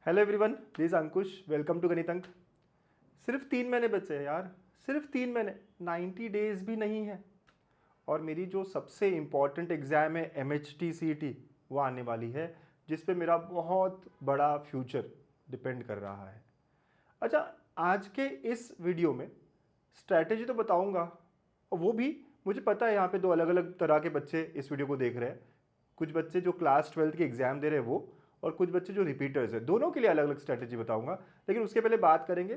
Hello everyone, this Ankush. Welcome to Ganit Ank. सिर्फ 3 महीने बचे हैं यार, सिर्फ 3 महीने, 90 डेज भी नहीं है। और मेरी जो सबसे इम्पॉर्टेंट एग्ज़ाम है MHT-CET वो आने वाली है, जिस पे मेरा बहुत बड़ा फ्यूचर डिपेंड कर रहा है। अच्छा, आज के इस वीडियो में स्ट्रैटेजी तो बताऊंगा, और वो भी मुझे पता है यहाँ पे दो अलग अलग तरह के बच्चे इस वीडियो को देख रहे हैं। कुछ बच्चे जो क्लास 12th के एग्ज़ाम दे रहे हैं वो, और कुछ बच्चे जो रिपीटर्स हैं। दोनों के लिए अलग अलग स्ट्रैटेजी बताऊंगा, लेकिन उसके पहले बात करेंगे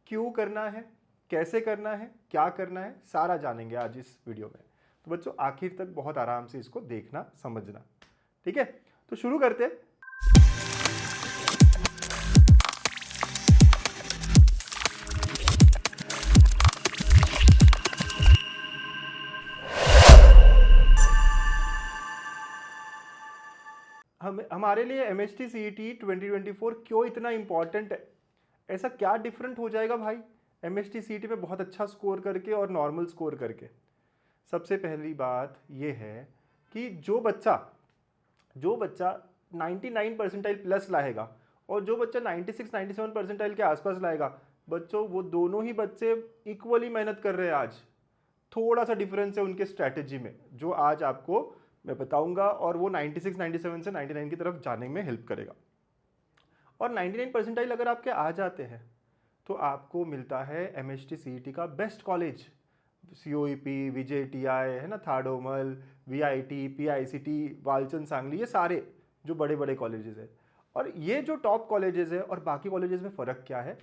क्यों करना है, कैसे करना है, क्या करना है, सारा जानेंगे आज इस वीडियो में। तो बच्चों आखिर तक बहुत आराम से इसको देखना समझना, ठीक है। तो शुरू करते हैं। हमारे लिए MHT-CET 2024 क्यों इतना इंपॉर्टेंट है? ऐसा क्या डिफरेंट हो जाएगा भाई MHT-CET में बहुत अच्छा स्कोर करके और नॉर्मल स्कोर करके? सबसे पहली बात यह है कि जो बच्चा 99 परसेंटाइल प्लस लाएगा और जो बच्चा 96-97 परसेंटाइल के आसपास लाएगा, बच्चों वो दोनों ही बच्चे इक्वली मेहनत कर रहे हैं आज। थोड़ा सा डिफरेंस है उनके स्ट्रैटेजी में, जो आज आपको मैं बताऊंगा, और वो 96-97 से 99 की तरफ जाने में हेल्प करेगा। और 99 परसेंटाइल अगर आपके आ जाते हैं तो आपको मिलता है MHT-CET का बेस्ट कॉलेज। COEP, VJTI है ना, थाडोमल, VIT, PICT, वालचंद सांगली, ये सारे जो बड़े बड़े कॉलेजेस हैं। और ये जो टॉप कॉलेजेस है और बाकी कॉलेजेस में फ़र्क क्या है?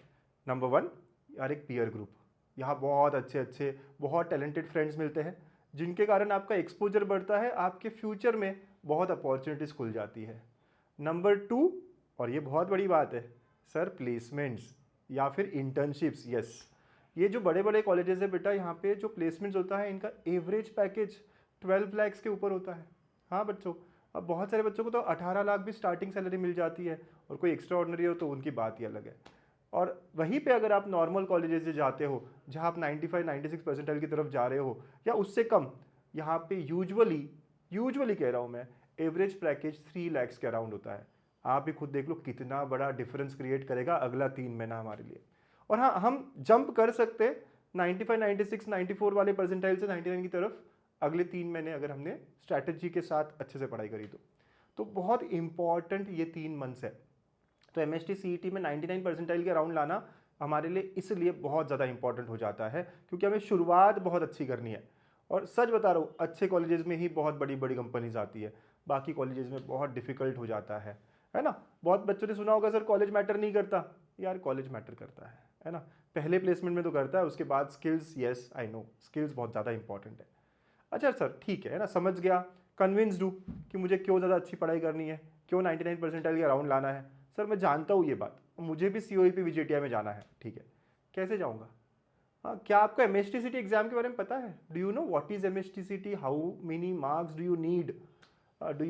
नंबर 1 यार, एक पीयर ग्रुप। यहाँ बहुत अच्छे बहुत टैलेंटेड फ्रेंड्स मिलते हैं, जिनके कारण आपका एक्सपोजर बढ़ता है, आपके फ्यूचर में बहुत अपॉर्चुनिटीज़ खुल जाती है। नंबर 2, और ये बहुत बड़ी बात है सर, प्लेसमेंट्स या फिर इंटर्नशिप्स। यस, ये जो बड़े बड़े कॉलेजेस है बेटा, यहाँ पे जो प्लेसमेंट्स होता है इनका एवरेज पैकेज 12 लाख के ऊपर होता है। हाँ बच्चों, अब बहुत सारे बच्चों को तो 18 लाख भी स्टार्टिंग सैलरी मिल जाती है, और कोई एक्स्ट्रा ऑर्डिनरी हो तो उनकी बात ही अलग है। और वहीं पे अगर आप नॉर्मल कॉलेजेस से जाते हो, जहाँ आप 95-96 परसेंटाइल की तरफ जा रहे हो या उससे कम, यहाँ पे यूजुअली कह रहा हूँ मैं, एवरेज पैकेज 3 लाख के अराउंड होता है। आप भी खुद देख लो कितना बड़ा डिफरेंस क्रिएट करेगा अगला 3 महीना हमारे लिए। और हाँ, हम जंप कर सकते 95, 96, 94 वाले परसेंटाइल से 99 की तरफ अगले 3 महीने, अगर हमने स्ट्रैटेजी के साथ अच्छे से पढ़ाई करी तो बहुत इंपॉर्टेंट ये 3 मंथ्स है। तो MHT-CET में 99 परसेंटाइल के अराउंड लाना हमारे लिए इसलिए बहुत ज़्यादा इंपॉर्टेंट हो जाता है, क्योंकि हमें शुरुआत बहुत अच्छी करनी है। और सच बता रहा हूँ, अच्छे कॉलेजेस में ही बहुत बड़ी बड़ी कंपनीज आती है, बाकी कॉलेजेस में बहुत डिफिकल्ट हो जाता है ना। बहुत बच्चों ने सुना होगा सर कॉलेज मैटर नहीं करता। यार कॉलेज मैटर करता है ना। पहले प्लेसमेंट में तो करता है, उसके बाद skills. Yes I know, skills बहुत ज़्यादा इंपॉर्टेंट है। अच्छा सर ठीक है ना, समझ गया, कन्विंस्ड हूँ कि मुझे क्यों ज़्यादा अच्छी पढ़ाई करनी है, क्यों 99 परसेंटाइल के अराउंड लाना है। सर मैं जानता हूँ ये बात, मुझे भी COEP VJTI में जाना है, ठीक है, कैसे जाऊँगा? हाँ, क्या आपको MHT-CET एग्जाम के बारे में पता है? Do you know what is MHT-CET? How many marks do you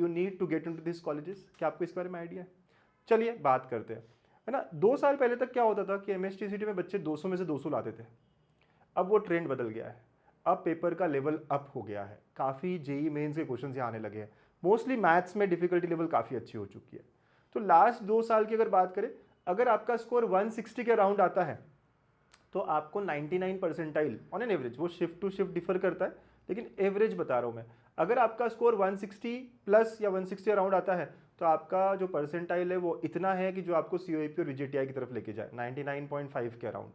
need to get into this colleges? क्या आपको इसके बारे में आइडिया है? चलिए बात करते हैं, है ना। 2 साल पहले तक क्या होता था कि MHT-CET में बच्चे 200 में से 200 लाते थे। अब वो ट्रेंड बदल गया है, अब पेपर का लेवल अप हो गया है, काफ़ी JEE मेंस के क्वेश्चन यहाँ आने लगे हैं। मोस्टली मैथ्स में डिफिकल्टी लेवल काफ़ी अच्छी हो चुकी है। तो लास्ट 2 साल की अगर बात करें, अगर आपका स्कोर 160 के अराउंड आता है तो आपको 99 परसेंटाइल ऑन एन एवरेज, वो शिफ्ट टू शिफ्ट डिफर करता है, लेकिन एवरेज बता रहा हूँ मैं, अगर आपका स्कोर 160 प्लस या 160 अराउंड आता है तो आपका जो परसेंटाइल है वो इतना है कि जो आपको COEP और VJTI की तरफ लेके जाए 99.5 के अराउंड।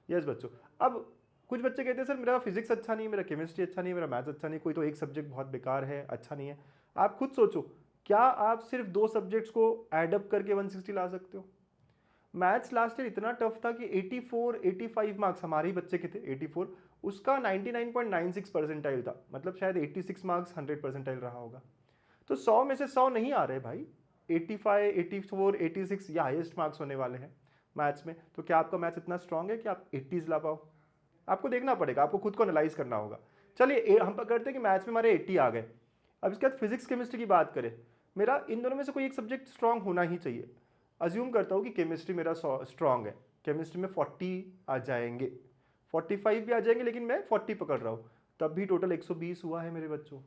यस बच्चों, अब कुछ बच्चे कहते हैं सर मेरा फिजिक्स अच्छा नहीं, मेरा केमिस्ट्री अच्छा नहीं, मेरा मैथ्स अच्छा नहीं, कोई तो एक सब्जेक्ट बहुत बेकार है, अच्छा नहीं है। आप खुद सोचो, क्या आप सिर्फ 2 सब्जेक्ट्स को एडअप करके 160 ला सकते हो? मैथ्स लास्ट ईयर इतना टफ था कि 85 मार्क्स हमारे ही बच्चे के थे, 84, उसका 99.96 परसेंटाइल था, मतलब शायद 86 मार्क्स 100 परसेंटाइल रहा होगा। तो 100 में से 100 नहीं आ रहे भाई, 85, 84, 86 ये हाईएस्ट मार्क्स होने वाले हैं मैथ्स में। तो क्या आपका मैथ्स इतना स्ट्रांग है कि आप 80s ला पाओ? आपको देखना पड़ेगा, आपको खुद को एनालाइज करना होगा। चलिए हम पकड़ते हैं कि मैथ्स में हमारे 80 आ गए। अब इसके बाद फिजिक्स केमिस्ट्री की बात करें, मेरा इन दोनों में से कोई एक सब्जेक्ट स्ट्रांग होना ही चाहिए। अज्यूम करता हूँ कि केमिस्ट्री मेरा स्ट्रांग है, केमिस्ट्री में 40 आ जाएंगे, 45 भी आ जाएंगे, लेकिन मैं 40 पकड़ रहा हूँ, तब भी टोटल 120 हुआ है मेरे बच्चों।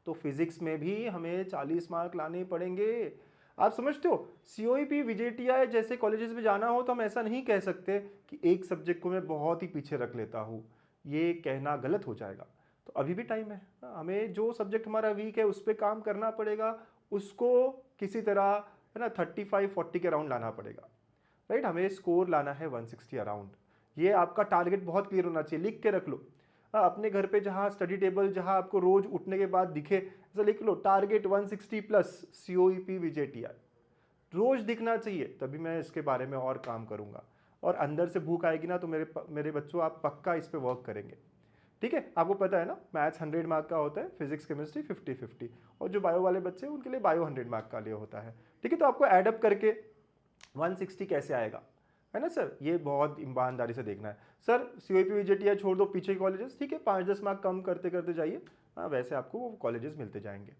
तो फिजिक्स में भी हमें 40 मार्क लाने पड़ेंगे। आप समझते हो, COEP VJTI जैसे कॉलेजेस में जाना हो तो हम ऐसा नहीं कह सकते कि एक सब्जेक्ट को मैं बहुत ही पीछे रख लेता हूँ, ये कहना गलत हो जाएगा। तो अभी भी टाइम है, हमें जो सब्जेक्ट हमारा वीक है उस पर काम करना पड़ेगा, उसको किसी तरह है ना 35-40 के अराउंड लाना पड़ेगा, राइट। हमें स्कोर लाना है 160 अराउंड। ये आपका टारगेट बहुत क्लियर होना चाहिए, लिख के रख लो। अपने घर पे जहाँ स्टडी टेबल जहाँ आपको रोज उठने के बाद दिखे, ऐसा लिख लो टारगेट 160 प्लस COEP VJTI, रोज दिखना चाहिए, तभी मैं इसके बारे में और काम करूंगा। और अंदर से भूख आएगी ना तो मेरे बच्चों आप पक्का इस पे वर्क करेंगे, ठीक है। आपको पता है ना मैथ्स 100 मार्क का होता है, फिजिक्स केमिस्ट्री 50-50, और जो बायो वाले बच्चे हैं उनके लिए बायो 100 मार्क का लिए होता है, ठीक है। तो आपको एडअप करके 160 कैसे आएगा, है ना सर, ये बहुत ईमानदारी से देखना है। सर COEP VJTI छोड़ दो, पीछे कॉलेजेस, ठीक है, 5-10 मार्क कम करते करते जाइए, हाँ वैसे आपको वो कॉलेजेस मिलते जाएंगे,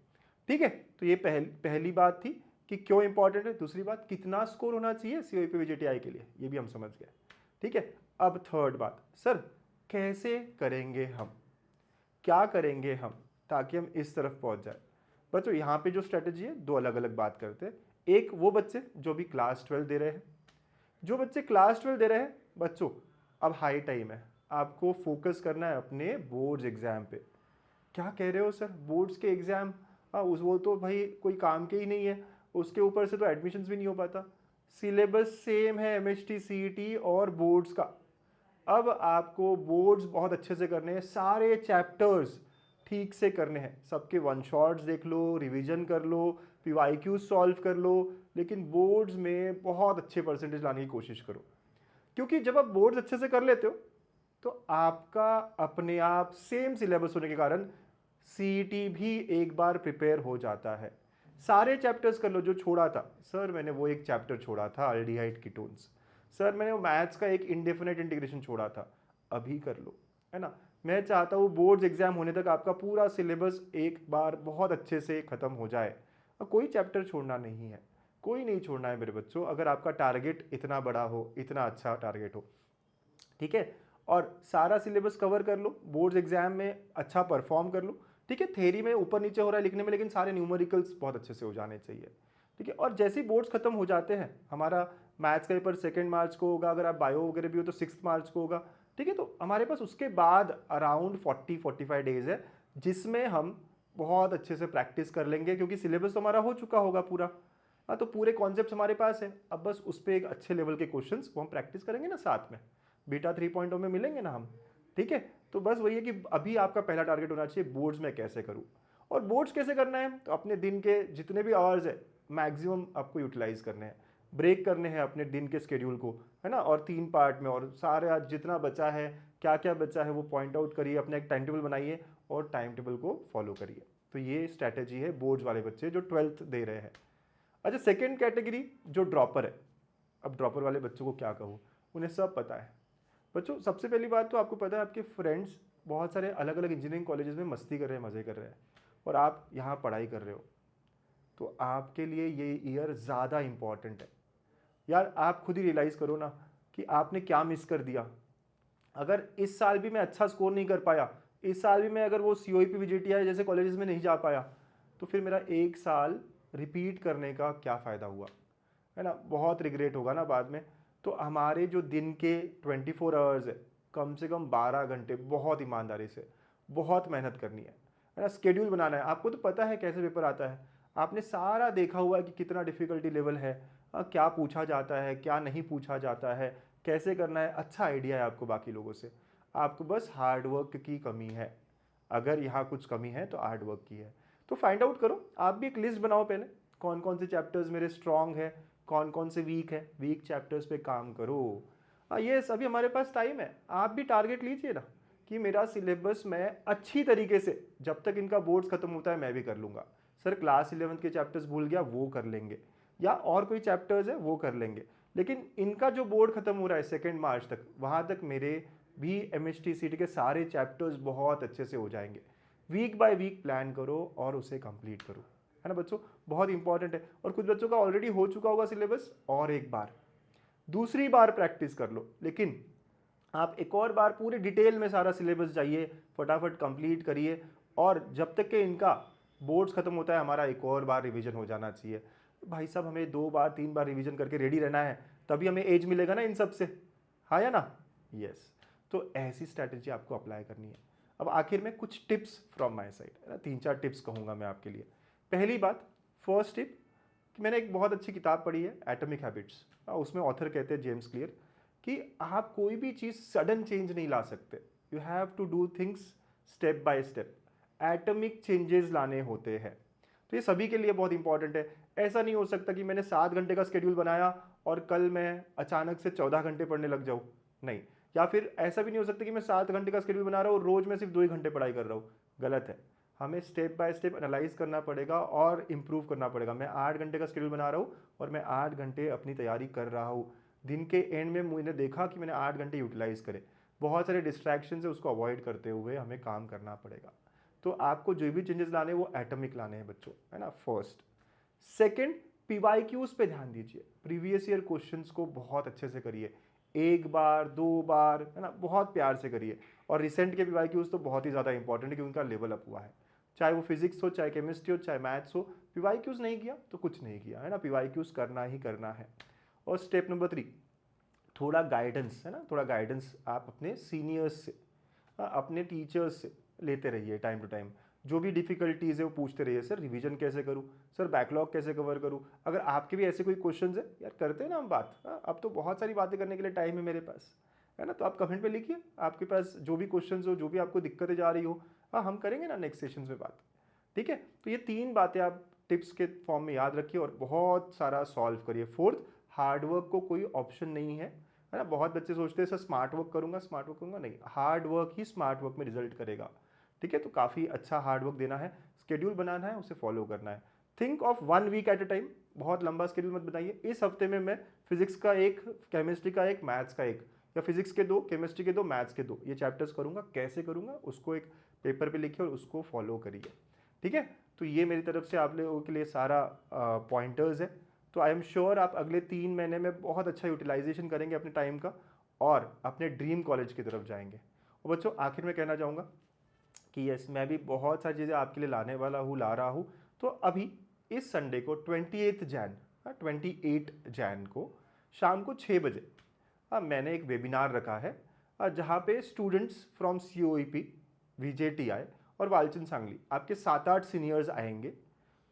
ठीक है। तो ये पहली बात थी कि क्यों इंपॉर्टेंट है। दूसरी बात, कितना स्कोर होना चाहिए COEP VJTI के लिए, ये भी हम समझ गए, ठीक है। अब थर्ड बात, सर कैसे करेंगे हम, क्या करेंगे हम ताकि हम इस तरफ पहुंच जाए। बच्चों यहाँ पे जो स्ट्रेटेजी है, दो अलग अलग बात करते हैं। एक वो बच्चे जो भी क्लास 12 दे रहे हैं, जो बच्चे क्लास 12 दे रहे हैं बच्चों, अब हाई टाइम है, आपको फोकस करना है अपने बोर्ड्स एग्जाम पे। क्या कह रहे हो सर, बोर्ड्स के एग्जाम, वो तो भाई कोई काम के ही नहीं है, उसके ऊपर से तो एडमिशन्स भी नहीं हो पाता। सिलेबस सेम है MHT CET और बोर्ड्स का। अब आपको बोर्ड्स बहुत अच्छे से करने हैं, सारे चैप्टर्स ठीक से करने हैं, सबके वन शॉट्स देख लो, रिवीजन कर लो, PYQ सॉल्व कर लो, लेकिन बोर्ड्स में बहुत अच्छे परसेंटेज लाने की कोशिश करो। क्योंकि जब आप बोर्ड्स अच्छे से कर लेते हो तो आपका अपने आप सेम सिलेबस होने के कारण CET भी एक बार प्रिपेयर हो जाता है। सारे चैप्टर्स कर लो जो छोड़ा था, सर मैंने वो एक चैप्टर छोड़ा था अल्डिहाइड कीटोन्स, सर मैंने वो मैथ्स का एक इंडेफिनेट इंटीग्रेशन छोड़ा था, अभी कर लो, है ना। मैं चाहता हूँ बोर्ड्स एग्जाम होने तक आपका पूरा सिलेबस एक बार बहुत अच्छे से खत्म हो जाए। और कोई चैप्टर छोड़ना नहीं है, कोई नहीं छोड़ना है मेरे बच्चों, अगर आपका टारगेट इतना बड़ा हो, इतना अच्छा टारगेट हो, ठीक है। और सारा सिलेबस कवर कर लो, बोर्ड्स एग्जाम में अच्छा परफॉर्म कर लो, ठीक है। थ्योरी में ऊपर नीचे हो रहा है लिखने में, लेकिन सारे न्यूमेरिकल्स बहुत अच्छे से हो जाने चाहिए, ठीक है। और जैसे ही बोर्ड्स खत्म हो जाते हैं, हमारा मैथ्स का पेपर 2 मार्च को होगा, अगर आप बायो वगैरह भी हो तो 6 मार्च को होगा, ठीक है। तो हमारे पास उसके बाद अराउंड 40-45 डेज है, जिसमें हम बहुत अच्छे से प्रैक्टिस कर लेंगे, क्योंकि सिलेबस तो हमारा हो चुका होगा पूरा। हाँ, तो पूरे कॉन्सेप्ट हमारे पास है, अब बस उस पर एक अच्छे लेवल के क्वेश्चंस वो हम प्रैक्टिस करेंगे ना साथ में, बीटा 3.0 में मिलेंगे ना हम, ठीक है। तो बस वही है कि अभी आपका पहला टारगेट होना चाहिए बोर्ड्स में कैसे करूँ। और बोर्ड्स कैसे करना है, तो अपने दिन के जितने भी आवर्स है मैक्सिमम आपको यूटिलाइज करने हैं, ब्रेक करने हैं अपने दिन के स्केड्यूल को, है ना। और 3 पार्ट में, और सारे आज जितना बचा है, क्या क्या बचा है वो पॉइंट आउट करिए, अपना एक टाइम टेबल बनाइए और टाइम टेबल को फॉलो करिए। तो ये स्ट्रैटेजी है बोर्ड्स वाले बच्चे जो 12th दे रहे हैं। अच्छा, सेकेंड कैटेगरी जो ड्रॉपर है, अब ड्रॉपर वाले बच्चों को क्या कहूँ, उन्हें सब पता है। बच्चों सबसे पहली बात तो आपको पता है आपके फ्रेंड्स बहुत सारे अलग अलग इंजीनियरिंग कॉलेजेस में मस्ती कर रहे हैं, मज़े कर रहे हैं, और आप यहाँ पढ़ाई कर रहे हो, तो आपके लिए ये ईयर ज़्यादा इम्पॉर्टेंट है। यार आप खुद ही रियलाइज़ करो ना कि आपने क्या मिस कर दिया। अगर इस साल भी मैं अच्छा स्कोर नहीं कर पाया, इस साल भी मैं अगर वो COEP VJTI जैसे कॉलेजेस में नहीं जा पाया, तो फिर मेरा एक साल रिपीट करने का क्या फ़ायदा हुआ, है ना। बहुत रिग्रेट होगा ना बाद में। तो हमारे जो दिन के 24 आवर्स है, कम से कम 12 घंटे बहुत ईमानदारी से बहुत मेहनत करनी है ना। स्केड्यूल बनाना है, आपको तो पता है कैसे पेपर आता है, आपने सारा देखा हुआ है कि कितना डिफ़िकल्टी लेवल है, क्या पूछा जाता है, क्या नहीं पूछा जाता है, कैसे करना है, अच्छा आइडिया है आपको बाकी लोगों से। आपको बस हार्डवर्क की कमी है, अगर यहाँ कुछ कमी है तो हार्डवर्क की है। तो फाइंड आउट करो, आप भी एक लिस्ट बनाओ पहले, कौन कौन से चैप्टर्स मेरे स्ट्रॉन्ग है, कौन कौन से वीक है, वीक चैप्टर्स पे काम करो। ये सभी हमारे पास टाइम है, आप भी टारगेट लीजिए ना कि मेरा सिलेबस मैं अच्छी तरीके से, जब तक इनका बोर्ड्स खत्म होता है मैं भी कर लूँगा। सर क्लास 11 के चैप्टर्स भूल गया, वो कर लेंगे, या और कोई चैप्टर्स है वो कर लेंगे, लेकिन इनका जो बोर्ड खत्म हो रहा है 2 मार्च तक, वहाँ तक मेरे भी MHT CET के सारे चैप्टर्स बहुत अच्छे से हो जाएंगे। वीक बाय वीक प्लान करो और उसे कंप्लीट करो, है ना बच्चों, बहुत इंपॉर्टेंट है। और कुछ बच्चों का ऑलरेडी हो चुका होगा सिलेबस, और एक बार दूसरी बार प्रैक्टिस कर लो, लेकिन आप एक और बार पूरे डिटेल में सारा सिलेबस जाइए, फटाफट कंप्लीट करिए, और जब तक कि इनका बोर्ड्स खत्म होता है हमारा एक और बार रिवीजन हो जाना चाहिए। भाई साहब हमें 2 बार 3 बार रिवीजन करके रेडी रहना है, तभी हमें एज मिलेगा ना इन सब से, हाँ या ना? यस। तो ऐसी स्ट्रैटेजी आपको अप्लाई करनी है। अब आखिर में कुछ टिप्स फ्रॉम माय साइड, है ना, 3-4 टिप्स कहूँगा मैं आपके लिए। पहली बात, फर्स्ट टिप, कि मैंने एक बहुत अच्छी किताब पढ़ी है एटॉमिक हैबिट्स, उसमें ऑथर कहते हैं जेम्स क्लियर कि आप कोई भी चीज़ सडन चेंज नहीं ला सकते, you have to do things step by step, atomic changes लाने होते हैं। तो ये सभी के लिए बहुत इंपॉर्टेंट है। ऐसा नहीं हो सकता कि मैंने 7 घंटे का शेड्यूल बनाया और कल मैं अचानक से 14 घंटे पढ़ने लग जाऊँ, नहीं। या फिर ऐसा भी नहीं हो सकता कि मैं 7 घंटे का शेड्यूल बना रहा हूँ, रोज़ मैं सिर्फ 2 ही घंटे पढ़ाई कर रहा हूँ, गलत है। हमें स्टेप बाय स्टेप एनालाइज करना पड़ेगा और इम्प्रूव करना पड़ेगा। मैं 8 घंटे का शेड्यूल बना रहा हूँ और मैं 8 घंटे अपनी तैयारी कर रहा हूँ, दिन के एंड में मैंने देखा कि मैंने 8 घंटे यूटिलाइज करे। बहुत सारे डिस्ट्रैक्शन है, उसको अवॉइड करते हुए हमें काम करना पड़ेगा। तो आपको जो भी चेंजेस लाने हैं वो एटॉमिक लाने हैं बच्चों, है ना, फर्स्ट। सेकंड, पीवाईक्यूज पे ध्यान दीजिए, प्रीवियस ईयर क्वेश्चंस को बहुत अच्छे से करिए, 1 बार 2 बार, है ना, बहुत प्यार से करिए। और रिसेंट के पीवाईक्यूज तो बहुत ही ज़्यादा इंपॉर्टेंट है क्योंकि उनका लेवल अप हुआ है, चाहे वो फिजिक्स हो, चाहे केमिस्ट्री हो, चाहे मैथ्स हो। पीवाईक्यूज नहीं किया तो कुछ नहीं किया, है ना, पीवाईक्यूज करना ही करना है। और स्टेप नंबर 3, थोड़ा गाइडेंस, है ना, थोड़ा गाइडेंस आप अपने सीनियर्स से, अपने टीचर्स से लेते रहिए टाइम टू टाइम। जो भी डिफिकल्टीज़ है वो पूछते रहिए, सर रिवीजन कैसे करूँ, सर बैकलॉग कैसे कवर करूँ। अगर आपके भी ऐसे कोई क्वेश्चंस है, यार करते हैं ना हम बात, अब तो बहुत सारी बातें करने के लिए टाइम है मेरे पास, है ना, तो आप कमेंट पे लिखिए आपके पास जो भी क्वेश्चंस हो, जो भी आपको दिक्कतें जा रही हो, हाँ हम करेंगे ना नेक्स्ट सेशंस में बात, ठीक है। तो ये 3 बातें आप टिप्स के फॉर्म में याद रखिए और बहुत सारा सॉल्व करिए। फोर्थ, हार्डवर्क को कोई ऑप्शन नहीं है ना। बहुत बच्चे सोचते हैं सर स्मार्ट वर्क करूंगा, नहीं, हार्ड वर्क ही स्मार्ट वर्क में रिजल्ट करेगा, ठीक है। तो काफ़ी अच्छा हार्ड वर्क देना है, स्केड्यूल बनाना है, उसे फॉलो करना है। Think of 1 week at a time, बहुत लंबा स्केड्यूल मत बनाइए। इस हफ्ते में मैं फिजिक्स का 1, केमिस्ट्री का 1, मैथ्स का 1, या फिजिक्स के 2, केमिस्ट्री के 2, मैथ्स के 2 ये चैप्टर्स करूंगा। कैसे करूंगा उसको एक पेपर पे लिखिए और उसको फॉलो करिए, ठीक है। तो ये मेरी तरफ से आप लोगों के लिए सारा पॉइंटर्स है। तो आई एम श्योर आप अगले 3 महीने में बहुत अच्छा यूटिलाइजेशन करेंगे अपने टाइम का और अपने ड्रीम कॉलेज की तरफ जाएंगे। और बच्चों आखिर में कहना चाहूँगा कि यस, मैं भी बहुत सारी चीज़ें आपके लिए लाने वाला हूँ, ला रहा हूँ। तो अभी इस संडे को 28 जैन को शाम को 6 बजे मैंने एक वेबिनार रखा है जहाँ पे स्टूडेंट्स फ्रॉम COEP, VJTI और वालचंद सांगली आपके 7-8 सीनियर्स आएंगे,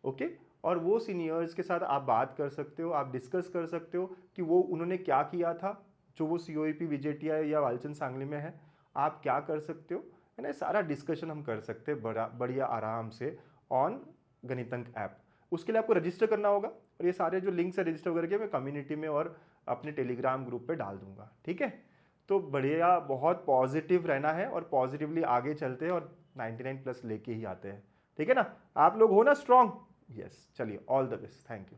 ओके। और वो सीनियर्स के साथ आप बात कर सकते हो, आप डिस्कस कर सकते हो कि वो उन्होंने क्या किया था जो वो COEP, VJTI या वालचंद सांगली में है, आप क्या कर सकते हो, है ना। सारा डिस्कशन हम कर सकते हैं बढ़िया आराम से ऑन गणितंक ऐप। उसके लिए आपको रजिस्टर करना होगा और ये सारे जो लिंक्स है रजिस्टर करके मैं कम्युनिटी में और अपने टेलीग्राम ग्रुप पे डाल दूंगा, ठीक है। तो बढ़िया, बहुत पॉजिटिव रहना है और पॉजिटिवली आगे चलते हैं और 99 प्लस लेके ही आते हैं, ठीक है ना। आप लोग हो ना स्ट्रांग, यस। चलिए, all the best, thank you.